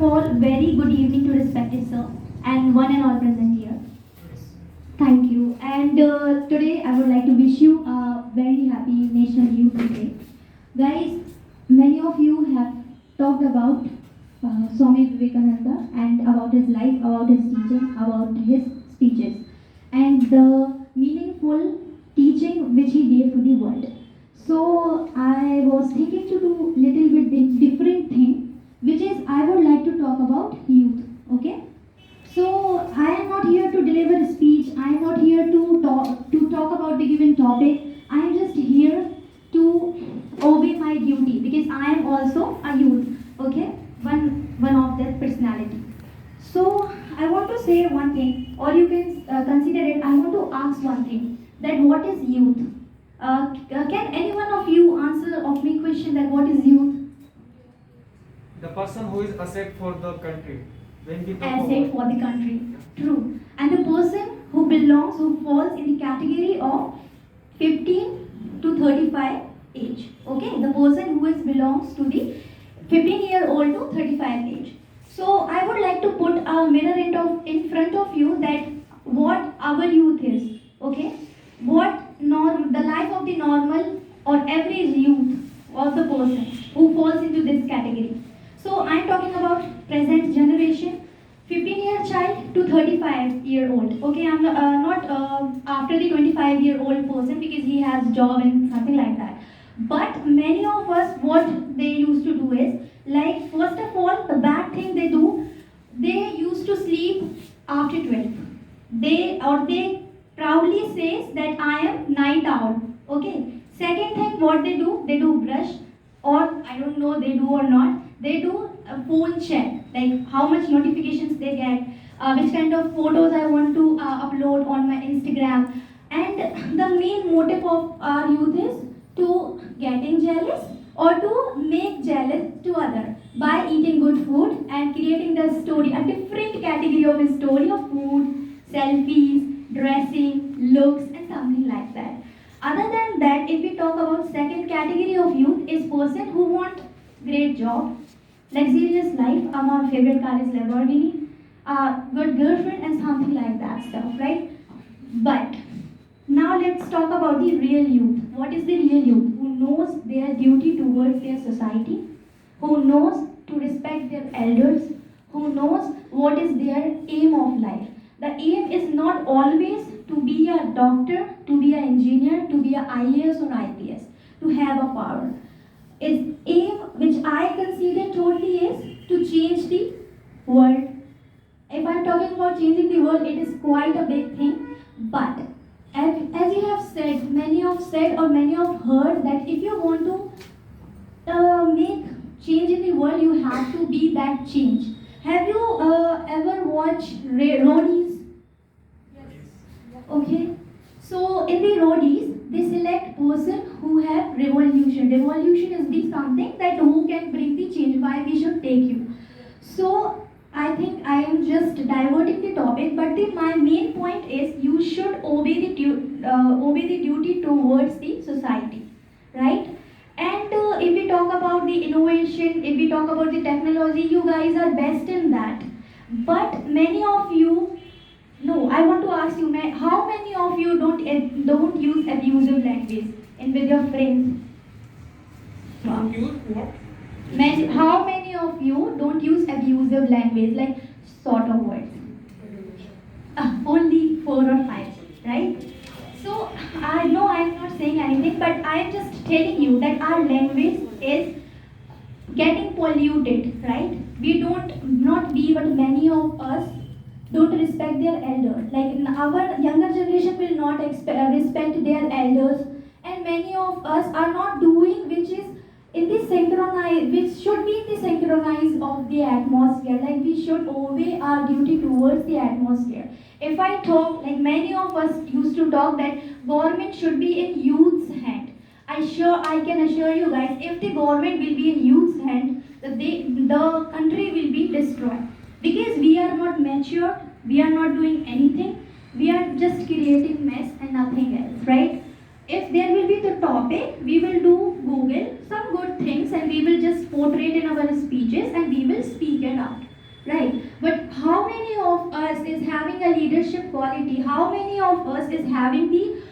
of all, very good evening to respected sir and one and all present here. Thank you. And today I would like to wish you a very happy National Youth Day. Guys, many of you have talked about Swami Vivekananda and about his life, about his teaching, about his speeches, and the meaningful teaching which he gave to the world. So I was thinking to do little bit different thing, which is I would like to talk about youth. Okay. So I am not here to deliver a speech. I am not here to talk about the given topic. I am just here to obey my duty because I am also a youth. Okay, one of that personality. So I want to say one thing, or you can consider it. I want to ask one thing: that what is youth? Can any one of you answer of me question that what is youth? The person who is asset for the country. When we talk Asset about for the country. True. And the person who belongs, who falls in the category of 15 to 35 age. Okay, the person who is belongs to the 15-year-old to 35 age. So I would like to put a mirror in front of you that what our youth is. Okay, the life of the normal or average youth of the person who falls into this category. So I'm talking about present generation, 15-year child to 35-year-old. Okay, I'm not after the 25-year-old person because he has job and something like that. But many of us, what they used to do is, like first of all, the bad thing they do, they used to sleep after 12. They proudly says that I am night owl. Okay. Second thing, what they do brush, or I don't know they do or not. They do a phone check, like how much notifications they get, which kind of photos I want to upload on my Instagram. And the main motive of our youth is to getting jealous or to make jealous to other by eating good food and creating the story, a different category of a story of food, selfies, dressing, looks, and something like that. Other than that, if we talk about second category of youth, is person who want great job, luxurious life. Our favorite car is Lamborghini, good girlfriend, and something like that stuff, right? But now let's talk about the real youth. What is the real youth? Who knows their duty towards their society, who knows to respect their elders, who knows what is their aim of life. The aim is not always to be a doctor, to be an engineer, to be a IAS or IPS, to have a power. Its aim, which I consider totally, is to change the world. If I'm talking about changing the world, it is quite a big thing. But as you have said, many have said or many have heard that if you want to make change in the world, you have to be that change. Have you ever watched roadies? Okay. So in the roadies, they select person who have revolution. Revolution is the something that who can bring the change. Why we should take you. So I think I am just diverting the topic, but my main point is you should obey the duty towards the society, right? And if we talk about the innovation, if we talk about the technology, you guys are best in that. But many of you, no, I want to ask you, how many of you don't use abusive language in with your friends? don't use what? How many of you don't use abusive language, like sort of words? Only 4 or 5, right? So I know I'm not saying anything, but I'm just telling you that our language is getting polluted, right? We don't, not we, but many of us don't respect their elders. Like our younger generation will not respect their elders, and many of us are not doing which is in the synchronize, which should be in the synchronize of the atmosphere. Like we should obey our duty towards the atmosphere. If I talk, like many of us used to talk that government should be in youth's hand. I can assure you guys, if the government will be in youth's hand, the country will be destroyed. Because we are not mature, we are not doing anything, we are just creating mess and nothing else, right? If there will be the topic, we will do Google some good things and we will just portray it in our speeches and we will speak it out. right? But how many of us is having a leadership quality? How many of us is having the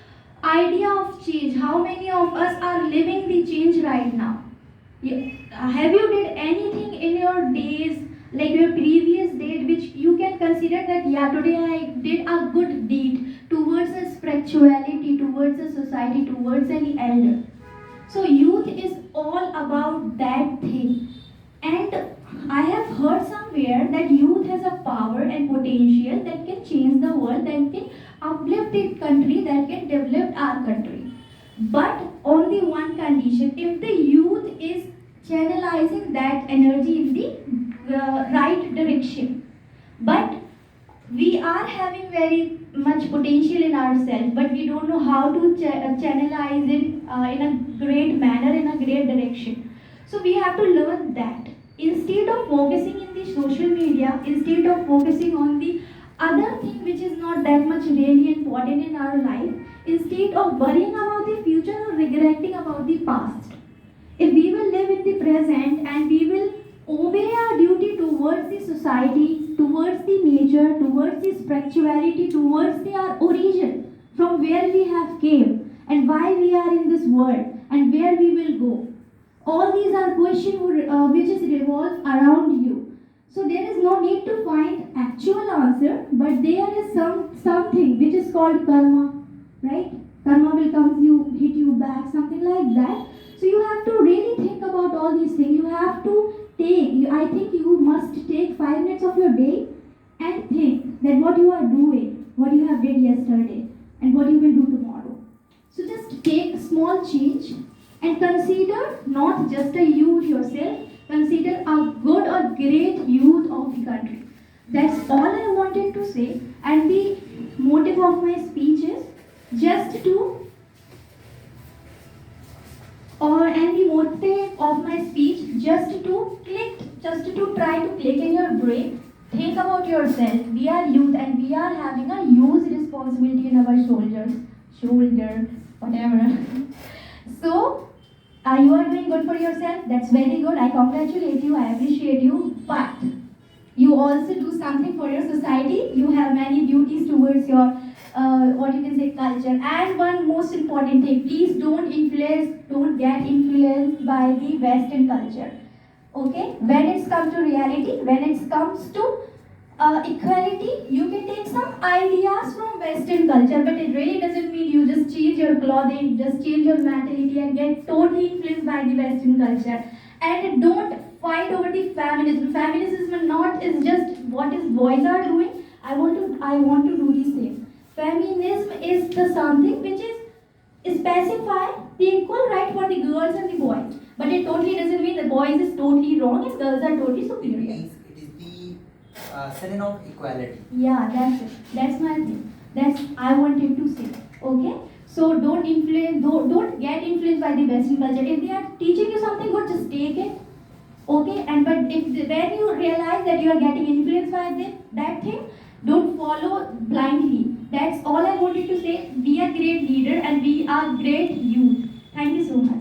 idea of change? How many of us are living the change right now? Have you did anything in your days, like your previous date, which you can consider that, yeah, today I did a good deed towards a spirituality, towards a society, towards any elder? So youth is all about that thing. And I have heard somewhere that youth has a power and potential that can change the world, that can uplift the country, that can develop our country. But only one condition: if the youth is channelizing that energy in the right direction. But we are having very much potential in ourselves, but we don't know how to channelize it in a great manner, in a great direction. So we have to learn that. Instead of focusing in the social media, instead of focusing on the other thing which is not that much really important in our life, instead of worrying about the future or regretting about the past, if we will live in the present and we will obey our duty towards the society, towards the nature, towards the spirituality, towards our origin, from where we have came and why we are in this world and where we will go. All these are questions which is revolve around you. So there is no need to find actual answer, but there is something which is called karma, right? Karma will come you, hit you back, something like that. So you have to really think about all these things. You have to I think you must take 5 minutes of your day and think that what you are doing, what you have did yesterday, and what you will do tomorrow. So just take a small change and consider not just a youth yourself, consider a good or great youth of the country. That's all I wanted to say, and the motive of my speech is just to and the motive of my speech just to try to click in your brain. Think about yourself. We are youth and we are having a huge responsibility in our shoulder, whatever. So, you are doing good for yourself. That's very good. I congratulate you. I appreciate you. But you also do something for your society. You have many duties towards your what you can say culture. And one most important thing: please don't get influenced by the Western culture. Okay? When it comes to reality, when it comes to equality, you can take some ideas from Western culture, but it really doesn't mean you just change your clothing, just change your mentality and get totally influenced by the Western culture. And don't fight over the feminism. Feminism not is just what is boys are doing. I want to do the same. Feminism is the something which is specify the equal right for the girls and the boys. But it totally doesn't mean the boys is totally wrong and girls are totally superior. It is the synonym of equality. Yeah, that's it. That's my thing. That's I wanted to say. Okay? So don't get influenced by the Western culture. If they are teaching you something good, just take it. Okay? And but when you realize that you are getting influenced by that thing, don't follow blindly. That's all I wanted to say. Be a great leader and be a great youth. Thank you so much.